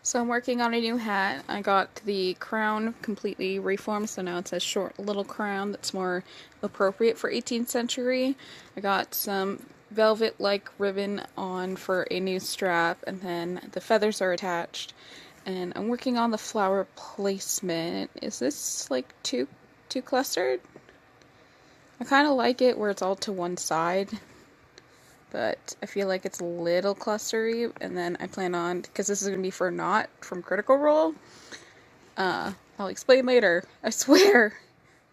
So I'm working on a new hat. I got the crown completely reformed, so now it's a short little crown that's more appropriate for 18th century. I got some velvet-like ribbon on for a new strap, and then the feathers are attached. And I'm working on the flower placement. Is this like too clustered? I kind of like it where it's all to one side, but I feel like it's a little clustery, and then I plan on, because this is going to be for Knot from Critical Role, I'll explain later, I swear,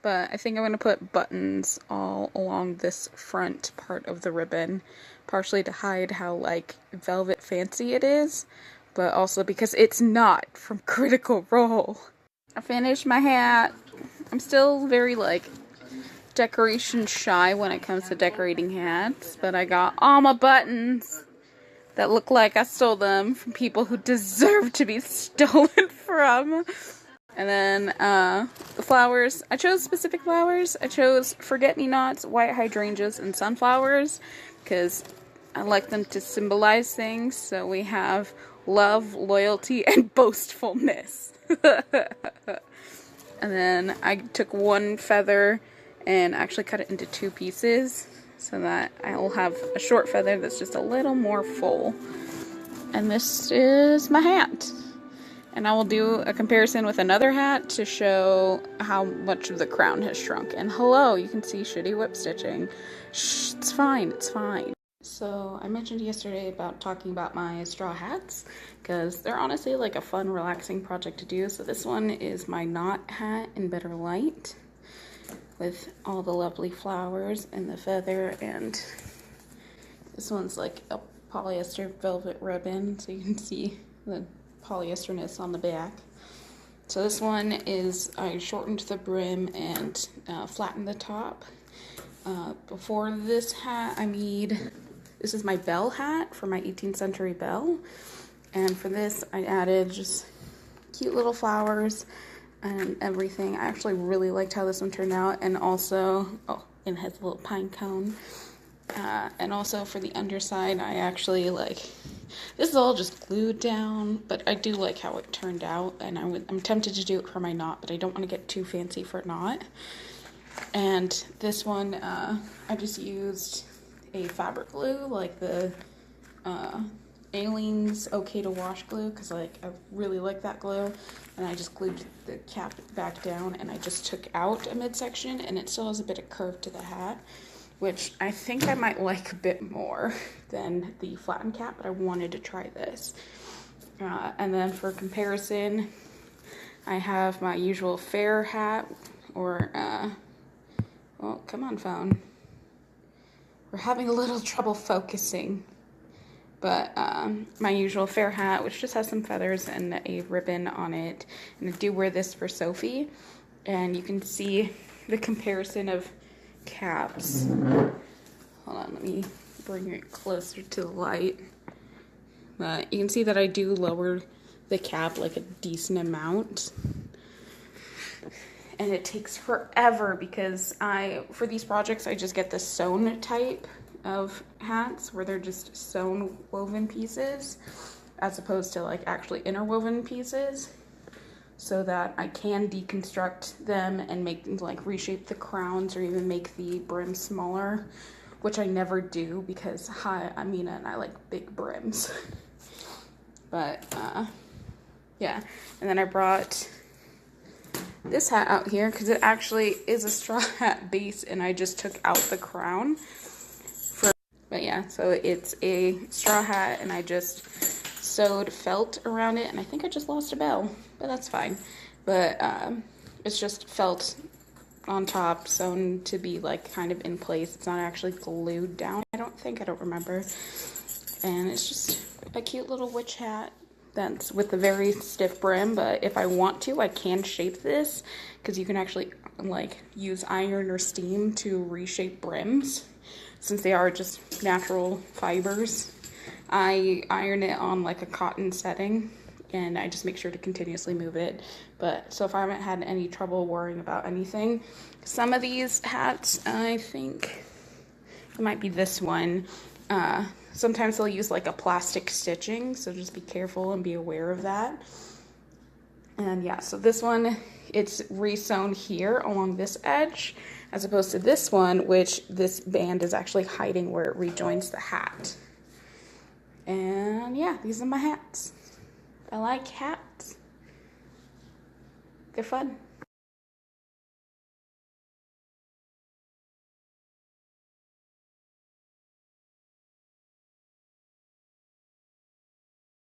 but I think I'm going to put buttons all along this front part of the ribbon, partially to hide how, like, velvet fancy it is, but also because it's Knot from Critical Role. I finished my hat. I'm still very, like, decoration shy when it comes to decorating hats, but I got all my buttons that look like I stole them from people who deserve to be stolen from. And then the flowers, I chose specific flowers. I chose forget-me-nots, white hydrangeas, and sunflowers because I like them to symbolize things. So we have love, loyalty, and boastfulness. And then I took one feather and actually cut it into two pieces so that I will have a short feather that's just a little more full. And this is my hat. And I will do a comparison with another hat to show how much of the crown has shrunk. And hello, you can see shitty whip stitching. Shh, it's fine, it's fine. So I mentioned yesterday about talking about my straw hats because they're honestly like a fun, relaxing project to do. So this one is my Knot hat in Better Light, with all the lovely flowers and the feather, and this one's like a polyester velvet ribbon, so you can see the polyesterness on the back. So this one is, I shortened the brim and flattened the top. Before this hat, this is my bell hat for my 18th century bell, and for this I added just cute little flowers and everything. I actually really liked how this one turned out, and also, it has a little pine cone. And also for the underside, I actually this is all just glued down, but I do like how it turned out, and I'm tempted to do it for my Knot, but I don't want to get too fancy for Knot. And this one, I just used a fabric glue, like the Aleene's Okay to Wash glue, because I really like that glue, and I just glued the cap back down, and I just took out a midsection, and it still has a bit of curve to the hat, which I think I might like a bit more than the flattened cap, but I wanted to try this. And then for comparison, I have my usual fair hat, or well, come on, phone. We're having a little trouble focusing. But my usual fair hat, which just has some feathers and a ribbon on it. And I do wear this for Sophie. And you can see the comparison of caps. Hold on, let me bring it closer to the light. But you can see that I do lower the cap like a decent amount. And it takes forever because for these projects, I just get the sewn type of hats where they're just sewn woven pieces as opposed to like actually interwoven pieces, so that I can deconstruct them and make like reshape the crowns or even make the brim smaller, which I never do because Amina and I like big brims. But yeah, and then I brought this hat out here because it actually is a straw hat base, and I just took out the crown. But yeah, so it's a straw hat, and I just sewed felt around it, and I think I just lost a bell, but that's fine. But it's just felt on top, sewn to be like kind of in place. It's not actually glued down, I don't remember. And it's just a cute little witch hat that's with a very stiff brim, but if I want to, I can shape this, because you can actually like use iron or steam to reshape brims, since they are just natural fibers. I iron it on like a cotton setting, and I just make sure to continuously move it. But so far I haven't had any trouble worrying about anything. Some of these hats, I think it might be this one, Sometimes they'll use like a plastic stitching, so just be careful and be aware of that. And yeah, so this one, it's re-sewn here along this edge, as opposed to this one, which this band is actually hiding where it rejoins the hat. And yeah, these are my hats. I like hats. They're fun.